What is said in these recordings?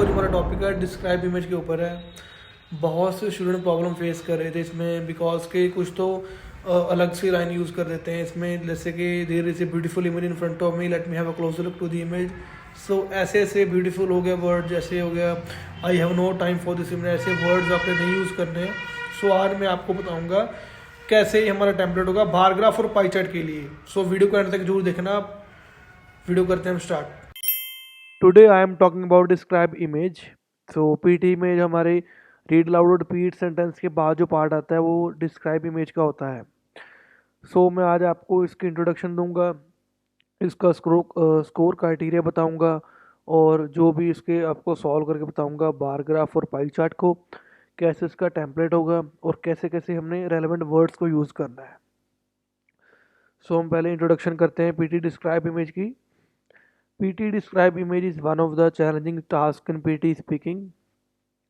का जो हमारा टॉपिक है डिस्क्राइब इमेज के ऊपर है। बहुत से स्टूडेंट प्रॉब्लम फेस कर रहे थे इसमें, बिकॉज के कुछ तो अलग से लाइन यूज़ कर देते हैं इसमें, जैसे कि there is a beautiful image in front of me, let me have a closer look to the image. So ऐसे ऐसे ब्यूटीफुल हो गया वर्ड, जैसे हो गया I have no time for this image, ऐसे वर्ड्स आपने नहीं यूज़ करने हैं। सो आज मैं आपको बताऊंगा कैसे हमारा टेम्पलेट होगा बार ग्राफ और पाई चार्ट के लिए। सो वीडियो को एंड तक जरूर देखना। वीडियो करते हैं हम start. Today I am talking about describe image. So PT image हमारे रीड लाउड और रिपीट सेंटेंस के बाद जो पार्ट आता है वो डिस्क्राइब इमेज का होता है। सो मैं आज आपको इसकी इंट्रोडक्शन दूंगा, इसका स्कोर क्राइटेरिया बताऊंगा और जो भी इसके आपको सॉल्व करके बताऊंगा बार ग्राफ और पाई चार्ट को, कैसे इसका टेम्पलेट होगा और कैसे कैसे हमने रेलेवेंट वर्ड्स को यूज़ करना है। सो हम पहले इंट्रोडक्शन करते हैं पीटी डिस्क्राइब इमेज की। PT describe image is one of the challenging tasks in PT speaking.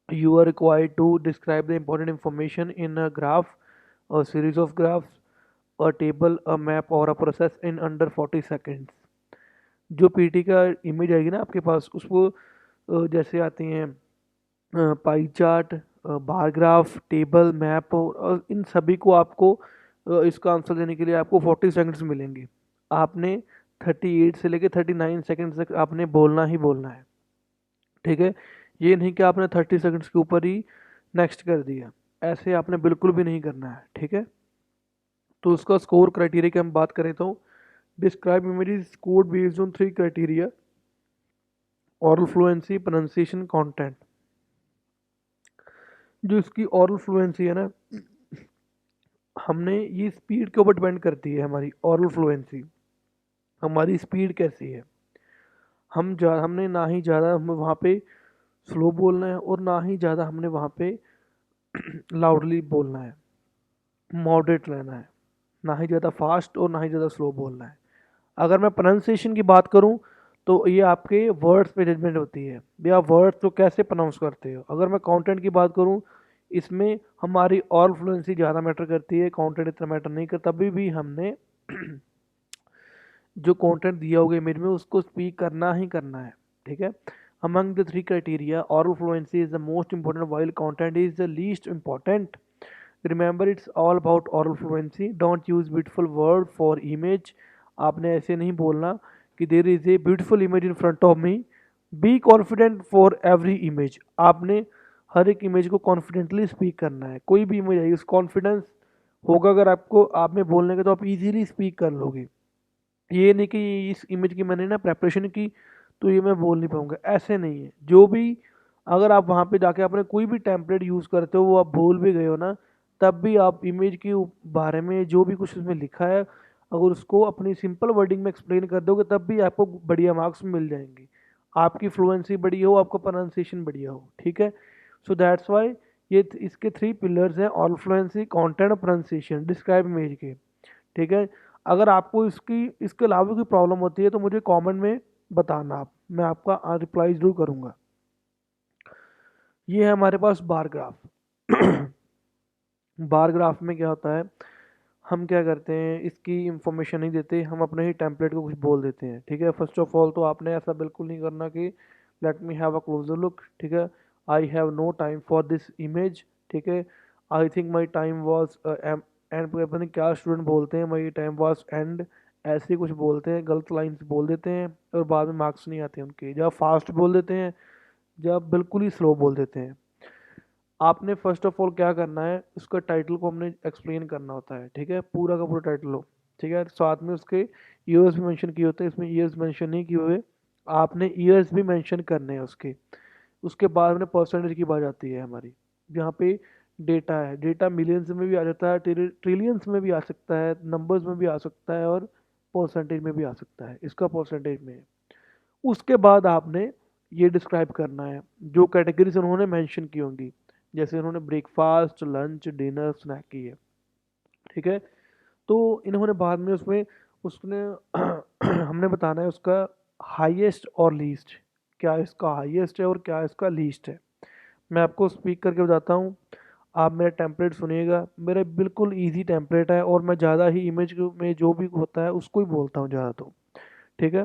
You are required to describe the important information in a graph, a series of graphs, a table, a map or a process in under 40 seconds. जो PT का image आएगी ना आपके पास, उसको जैसे आती हैं pie chart, bar graph, table, map और इन सभी को आपको इसका आंसर देने के लिए आपको 40 सेकंड्स मिलेंगे। आपने 38 से लेकर 39 सेकंड तक आपने बोलना ही बोलना है, ठीक है। ये नहीं कि आपने 30 सेकंड्स के ऊपर ही नेक्स्ट कर दिया, ऐसे आपने बिल्कुल भी नहीं करना है, ठीक है। तो उसका स्कोर क्राइटेरिया की हम बात करें तो describe image is scored based on 3 criteria: oral fluency, pronunciation, content. जो इसकी ऑरल फ्लुएंसी है ना, हमने ये स्पीड के ऊपर डिपेंड करती है। हमारी ऑरल फ्लुएंसी, हमारी स्पीड कैसी है। हमने ना ही ज़्यादा हमें वहाँ पे स्लो बोलना है और ना ही ज़्यादा हमने वहाँ पे लाउडली बोलना है, मॉडरेट रहना है। ना ही ज़्यादा फास्ट और ना ही ज़्यादा स्लो बोलना है। अगर मैं प्रोनाउंसिएशन की बात करूँ तो ये आपके वर्ड्स पे जजमेंट होती है, भी आप वर्ड्स को कैसे प्रोनाउंस करते हो। अगर मैं कंटेंट की बात करूँ, इसमें हमारी ऑरल फ्लुएंसी ज़्यादा मैटर करती है, कंटेंट इतना मैटर नहीं करता। तभी भी हमने जो कंटेंट दिया होगा इमेज में उसको स्पीक करना ही करना है, ठीक है। Among the 3 criteria, oral fluency is the most important while content is the least important. Remember, it's all about oral fluency. Don't use beautiful word for image. आपने ऐसे नहीं बोलना कि there is a beautiful image in front of me. Be confident for every image. आपने हर एक image को confidently speak करना है। कोई भी इमेज आएगी, उस कॉन्फिडेंस होगा अगर आपको आप में बोलने का, तो आप इजीली स्पीक कर लोगे। ये नहीं कि इस इमेज की मैंने ना प्रेपरेशन की तो ये मैं बोल नहीं पाऊंगा, ऐसे नहीं है। जो भी अगर आप वहाँ पे जाके अपने कोई भी टेम्पलेट यूज़ करते हो, वो आप भूल भी गए हो ना, तब भी आप इमेज के बारे में जो भी कुछ उसमें लिखा है, अगर उसको अपनी सिंपल वर्डिंग में एक्सप्लेन कर दोगे, तब भी आपको बढ़िया मार्क्स मिल जाएंगे। आपकी फ्लुएंसी बढ़िया हो, आपका प्रोनाउंसिएशन बढ़िया हो, ठीक है। सो दैट्स वाई ये इसके 3 पिलर्स हैं: ऑरल फ्लुएंसी, कंटेंट और प्रोनाउंसिएशन डिस्क्राइब इमेज के, ठीक है। अगर आपको इसके अलावा कोई प्रॉब्लम होती है तो मुझे कमेंट में बताना, आप मैं आपका रिप्लाई जरूर करूँगा। ये है हमारे पास बार ग्राफ। बार ग्राफ में क्या होता है, हम क्या करते हैं, इसकी इंफॉर्मेशन नहीं देते, हम अपने ही टेम्पलेट को कुछ बोल देते हैं, ठीक है। फर्स्ट ऑफ ऑल तो आपने ऐसा बिल्कुल नहीं करना कि let me have a closer look, ठीक है। I have no time for this image, ठीक है। I think my time was end, पता नहीं क्या स्टूडेंट बोलते हैं, माई टाइम वॉज एंड, ऐसे कुछ बोलते हैं, गलत लाइन्स बोल देते हैं और बाद में मार्क्स नहीं आते उनके। जब फास्ट बोल देते हैं, जब बिल्कुल ही स्लो बोल देते हैं। आपने फर्स्ट ऑफ ऑल क्या करना है, उसका टाइटल को हमने एक्सप्लेन करना होता है, ठीक है। पूरा का पूरा टाइटल हो, ठीक है। साथ में उसके ईयर्स भी मेंशन किए होते हैं, इसमें ईयर्स मेंशन नहीं किए हुए, आपने ईयर्स भी मेंशन करने हैं उसके। उसके बाद में परसेंटेज की बात आती है हमारी, जहाँ पे डेटा है। डेटा मिलियंस में भी आ जाता है, ट्रिलियंस में भी आ सकता है, नंबर्स में भी आ सकता है और परसेंटेज में भी आ सकता है। इसका परसेंटेज में है। उसके बाद आपने ये डिस्क्राइब करना है जो कैटेगरीज उन्होंने मेंशन की होंगी, जैसे उन्होंने ब्रेकफास्ट, लंच, डिनर, स्नैक की है, ठीक है। तो इन्होंने बाद में उसमें उसने हमने बताना है उसका हाईएस्ट और लीस्ट, क्या इसका हाईएस्ट है और क्या इसका लीस्ट है। मैं आपको स्पीक करके बताता हूँ, आप मेरा टेम्पलेट सुनिएगा। मेरा बिल्कुल इजी टेम्पलेट है और मैं ज़्यादा ही इमेज में जो भी होता है उसको ही बोलता हूँ ज़्यादा, तो ठीक है।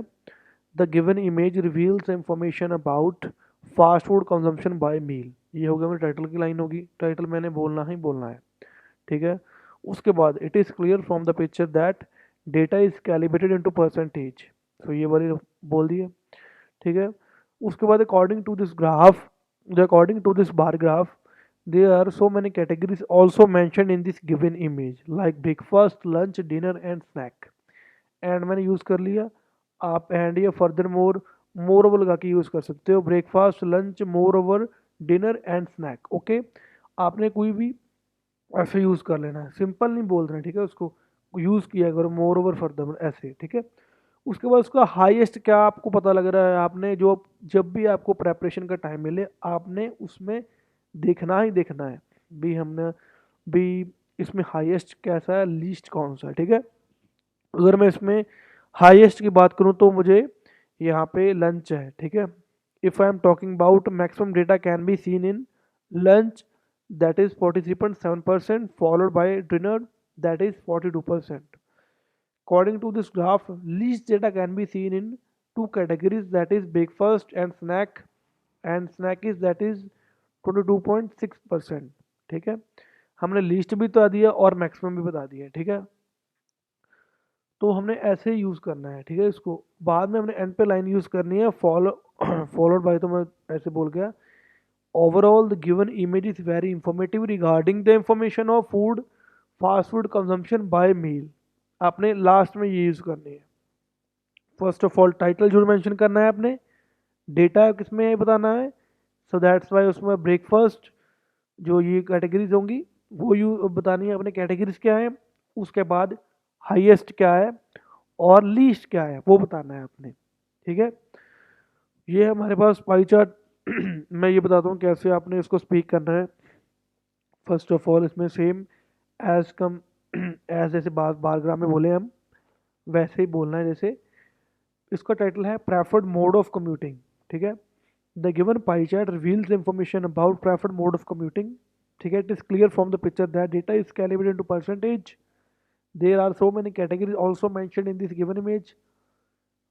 The given image reveals information about fast food consumption by meal, ये हो गया मेरी टाइटल की लाइन होगी, टाइटल मैंने बोलना ही बोलना है, ठीक है। उसके बाद it is clear from the picture that data is calibrated into percentage, तो ये वाली बोल दिए, ठीक है। उसके बाद according to this graph, according to this bar graph, there are so many categories also mentioned in this given image like breakfast, lunch, dinner and snack, and मैंने यूज़ कर लिया, आप एंड या फर्दर मोर ओवर लगा के use कर सकते हो, breakfast, lunch, moreover, dinner and snack, okay. आपने कोई भी ऐसे यूज़ कर लेना है, सिंपल नहीं बोल रहे हैं, ठीक है, उसको यूज़ किया करो मोर ओवर फर्दर ऐसे, ठीक है। उसके बाद उसका हाईएस्ट क्या आपको पता लग रहा है, आपने जो जब भी आपको प्रेपरेशन का टाइम मिले आपने उसमें देखना ही देखना है भी, हमने भी इसमें हाईएस्ट कैसा है, लीस्ट कौन सा है, ठीक है। अगर मैं इसमें हाईएस्ट की बात करूं तो मुझे यहाँ पे लंच है, ठीक है। If I am talking about maximum data can be seen in lunch, that is 43.7%, followed by dinner, that is 42%. According to this graph, least data can be seen in two categories, that is breakfast and snack is that is 22.6%, ठीक है। हमने least भी बता दिया और maximum भी बता दिया, ठीक है। तो हमने ऐसे ही यूज़ करना है, ठीक है। इसको बाद में हमने एंड पे लाइन यूज़ करनी है, फॉलोड बाय, तो मैं ऐसे बोल गया, overall the given image is very informative regarding the information of food fast food consumption by meal, आपने लास्ट में ये यूज़ करनी है। फर्स्ट ऑफ ऑल टाइटल जरूर मेंशन करना है आपने, डेटा किसमें बताना है, सो दैट्स वाई उसमें ब्रेकफास्ट जो ये कैटेगरीज होंगी वो यू बतानी है अपने, कैटेगरीज क्या है, उसके बाद हाईएस्ट क्या है और लीस्ट क्या है वो बताना है आपने, ठीक है। ये हमारे पास पाई चार्ट मैं ये बताता हूँ कैसे आपने इसको स्पीक करना है। फर्स्ट ऑफ ऑल इसमें सेम एज कम एज जैसे बारग्राम में बोले हम वैसे ही बोलना है, जैसे इसका टाइटल है प्रेफर्ड मोड ऑफ कम्यूटिंग, ठीक है। The given pie chart reveals information about preferred mode of commuting, ठीक है। It is clear from the picture that data is calibrated into percentage, there are so many categories also mentioned in this given image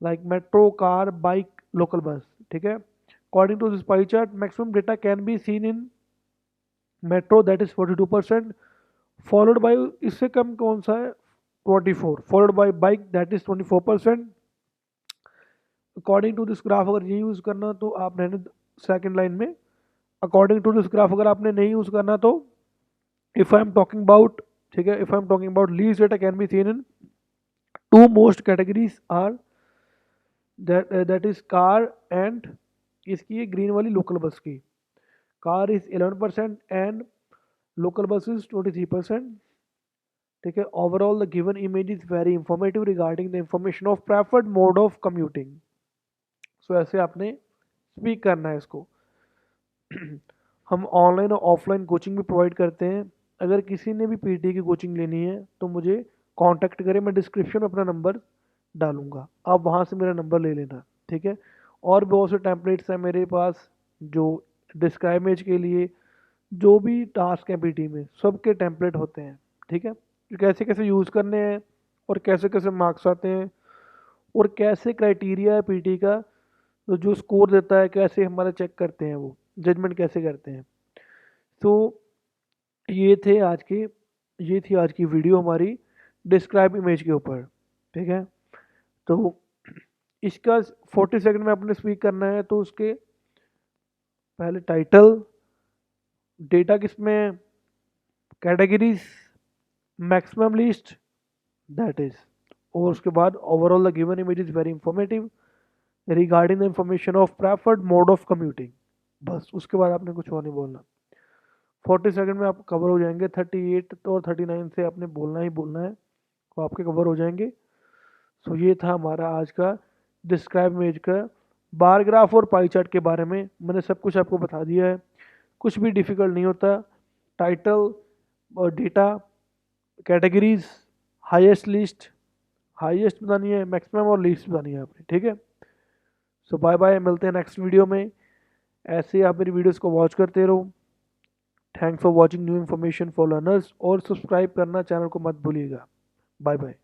like metro, car, bike, local bus, ठीक है। According to this pie chart maximum data can be seen in metro that is 42%, followed by, इससे कम कौन सा है 24, followed by bike that is 24%। According to this graph अगर ये use करना तो आप रहने सेकेंड लाइन में, अकॉर्डिंग टू दिस ग्राफ अगर आपने नहीं यूज़ करना तो if I am talking about, ठीक है, if I am talking about least data can be seen in two most categories are that is car and, इसकी ये ग्रीन वाली लोकल बस की, कार इज 11% एंड लोकल बस is 23%, ठीक है। Overall the given image is very informative regarding the information of preferred mode of commuting, so ऐसे आपने speak करना है इसको। हम ऑनलाइन और ऑफलाइन कोचिंग भी प्रोवाइड करते हैं, अगर किसी ने भी पीटी की कोचिंग लेनी है तो मुझे कांटेक्ट करें, मैं डिस्क्रिप्शन में अपना नंबर डालूंगा, आप वहाँ से मेरा नंबर ले लेना, ठीक है। और बहुत से टेम्पलेट्स हैं मेरे पास जो डिस्क्राइब इमेज के लिए, जो भी टास्क हैं पीटी में सबके टेम्पलेट होते हैं, ठीक है। कि कैसे कैसे यूज़ करने हैं और कैसे कैसे मार्क्स आते हैं और कैसे क्राइटेरिया है पीटी का, तो जो स्कोर देता है कैसे हमारा चेक करते हैं, वो जजमेंट कैसे करते हैं। तो ये थे आज के ये थी आज की वीडियो हमारी डिस्क्राइब इमेज के ऊपर, ठीक है। तो इसका 40 सेकंड में अपने स्पीक करना है, तो उसके पहले टाइटल, डेटा किसमें, categories, maximum list that is, और उसके बाद overall the given image is very informative regarding the information of preferred mode of commuting, बस उसके बाद आपने कुछ और नहीं बोलना। 40 सेकंड में आप कवर हो जाएंगे, 38 और 39 से आपने बोलना ही बोलना है, तो आपके कवर हो जाएंगे। सो ये था हमारा आज का डिस्क्राइब इमेज का बार ग्राफ और पाई चार्ट के बारे में, मैंने सब कुछ आपको बता दिया है, कुछ भी डिफ़िकल्ट नहीं होता। टाइटल और data, categories, highest list, highest बतानी है, मैक्सिमम और लीस्ट बतानी है आपने, ठीक है। सो बाय बाय, मिलते हैं नेक्स्ट वीडियो में। ऐसे आप मेरी वीडियोस को वॉच करते रहो। Thanks for watching new information for learners, और सब्सक्राइब करना चैनल को मत भूलिएगा। Bye bye.